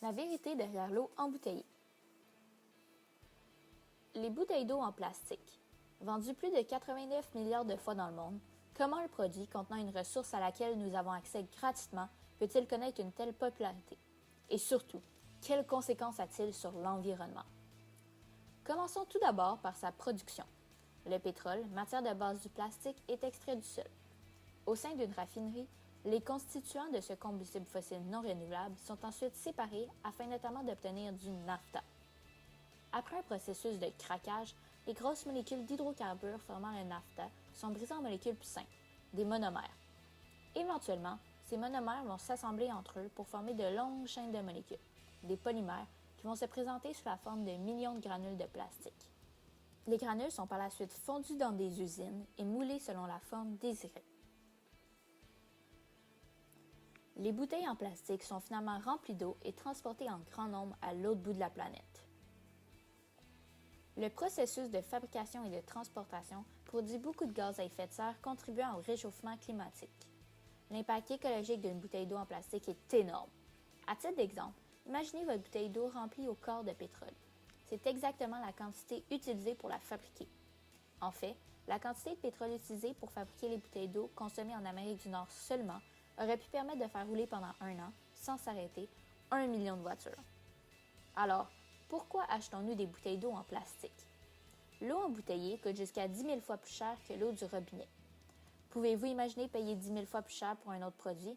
La vérité derrière l'eau embouteillée. Les bouteilles d'eau en plastique. Vendues plus de 89 milliards de fois dans le monde, comment un produit contenant une ressource à laquelle nous avons accès gratuitement peut-il connaître une telle popularité? Et surtout, quelles conséquences a-t-il sur l'environnement? Commençons tout d'abord par sa production. Le pétrole, matière de base du plastique, est extrait du sol. Au sein d'une raffinerie, les constituants de ce combustible fossile non renouvelable sont ensuite séparés afin notamment d'obtenir du naphta. Après un processus de craquage, les grosses molécules d'hydrocarbures formant le naphta sont brisées en molécules plus simples, des monomères. Éventuellement, ces monomères vont s'assembler entre eux pour former de longues chaînes de molécules, des polymères, qui vont se présenter sous la forme de millions de granules de plastique. Les granules sont par la suite fondus dans des usines et moulés selon la forme désirée. Les bouteilles en plastique sont finalement remplies d'eau et transportées en grand nombre à l'autre bout de la planète. Le processus de fabrication et de transportation produit beaucoup de gaz à effet de serre contribuant au réchauffement climatique. L'impact écologique d'une bouteille d'eau en plastique est énorme. À titre d'exemple, imaginez votre bouteille d'eau remplie au quart de pétrole. C'est exactement la quantité utilisée pour la fabriquer. En fait, la quantité de pétrole utilisée pour fabriquer les bouteilles d'eau consommées en Amérique du Nord seulement aurait pu permettre de faire rouler pendant 1 an, sans s'arrêter, 1 million de voitures. Alors, pourquoi achetons-nous des bouteilles d'eau en plastique? L'eau embouteillée coûte jusqu'à 10 000 fois plus cher que l'eau du robinet. Pouvez-vous imaginer payer 10 000 fois plus cher pour un autre produit?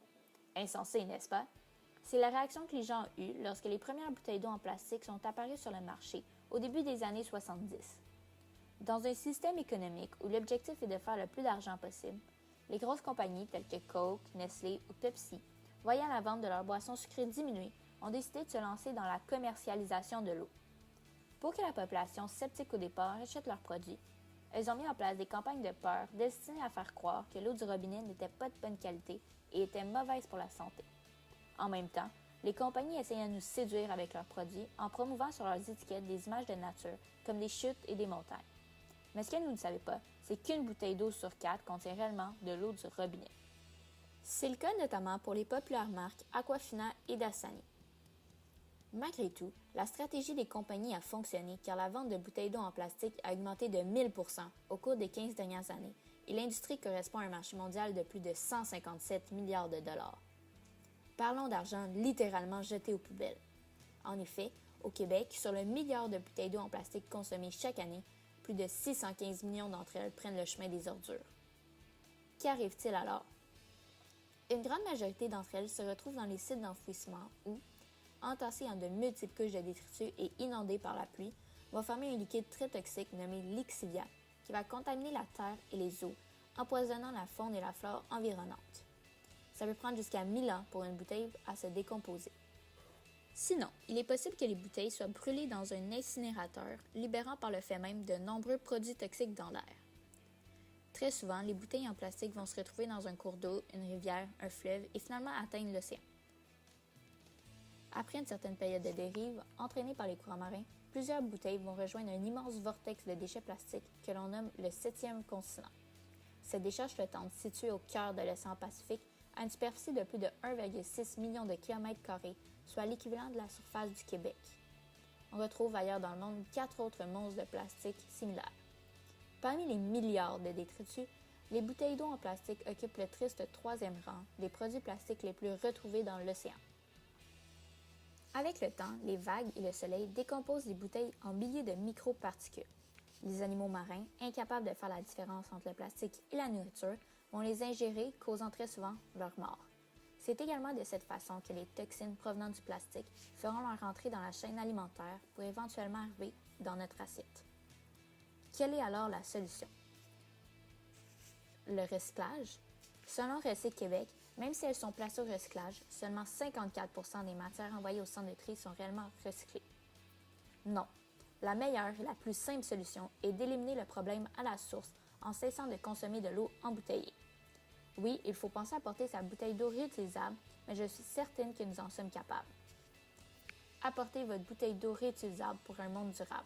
Insensé, n'est-ce pas? C'est la réaction que les gens ont eue lorsque les premières bouteilles d'eau en plastique sont apparues sur le marché au début des années 70. Dans un système économique où l'objectif est de faire le plus d'argent possible, les grosses compagnies telles que Coke, Nestlé ou Pepsi, voyant la vente de leurs boissons sucrées diminuer, ont décidé de se lancer dans la commercialisation de l'eau. Pour que la population sceptique au départ achète leurs produits, elles ont mis en place des campagnes de peur destinées à faire croire que l'eau du robinet n'était pas de bonne qualité et était mauvaise pour la santé. En même temps, les compagnies essayaient de nous séduire avec leurs produits en promouvant sur leurs étiquettes des images de nature comme des chutes et des montagnes. Mais ce que vous ne savez pas, c'est qu'une bouteille d'eau sur 4 contient réellement de l'eau du robinet. C'est le cas notamment pour les populaires marques Aquafina et Dasani. Malgré tout, la stratégie des compagnies a fonctionné car la vente de bouteilles d'eau en plastique a augmenté de 1000 % au cours des 15 dernières années et l'industrie correspond à un marché mondial de plus de 157 milliards de dollars. Parlons d'argent littéralement jeté aux poubelles. En effet, au Québec, sur le milliard de bouteilles d'eau en plastique consommées chaque année, plus de 615 millions d'entre elles prennent le chemin des ordures. Qu'arrive-t-il alors? Une grande majorité d'entre elles se retrouvent dans les sites d'enfouissement où, entassées en de multiples couches de détritus et inondées par la pluie, vont former un liquide très toxique nommé lixivia qui va contaminer la terre et les eaux, empoisonnant la faune et la flore environnantes. Ça peut prendre jusqu'à 1000 ans pour une bouteille à se décomposer. Sinon, il est possible que les bouteilles soient brûlées dans un incinérateur, libérant par le fait même de nombreux produits toxiques dans l'air. Très souvent, les bouteilles en plastique vont se retrouver dans un cours d'eau, une rivière, un fleuve et finalement atteindre l'océan. Après une certaine période de dérive, entraînée par les courants marins, plusieurs bouteilles vont rejoindre un immense vortex de déchets plastiques que l'on nomme le 7e continent. Cette décharge flottante, située au cœur de l'océan Pacifique, a une superficie de plus de 1,6 million de kilomètres carrés, soit l'équivalent de la surface du Québec. On retrouve ailleurs dans le monde 4 autres monstres de plastique similaires. Parmi les milliards de détritus, les bouteilles d'eau en plastique occupent le triste 3e rang des produits plastiques les plus retrouvés dans l'océan. Avec le temps, les vagues et le soleil décomposent les bouteilles en milliers de microparticules. Les animaux marins, incapables de faire la différence entre le plastique et la nourriture, vont les ingérer, causant très souvent leur mort. C'est également de cette façon que les toxines provenant du plastique feront leur entrée dans la chaîne alimentaire pour éventuellement arriver dans notre assiette. Quelle est alors la solution? Le recyclage? Selon Recycle Québec, même si elles sont placées au recyclage, seulement 54 % des matières envoyées au centre de tri sont réellement recyclées. Non. La meilleure et la plus simple solution est d'éliminer le problème à la source en cessant de consommer de l'eau embouteillée. Oui, il faut penser à porter sa bouteille d'eau réutilisable, mais je suis certaine que nous en sommes capables. Apportez votre bouteille d'eau réutilisable pour un monde durable.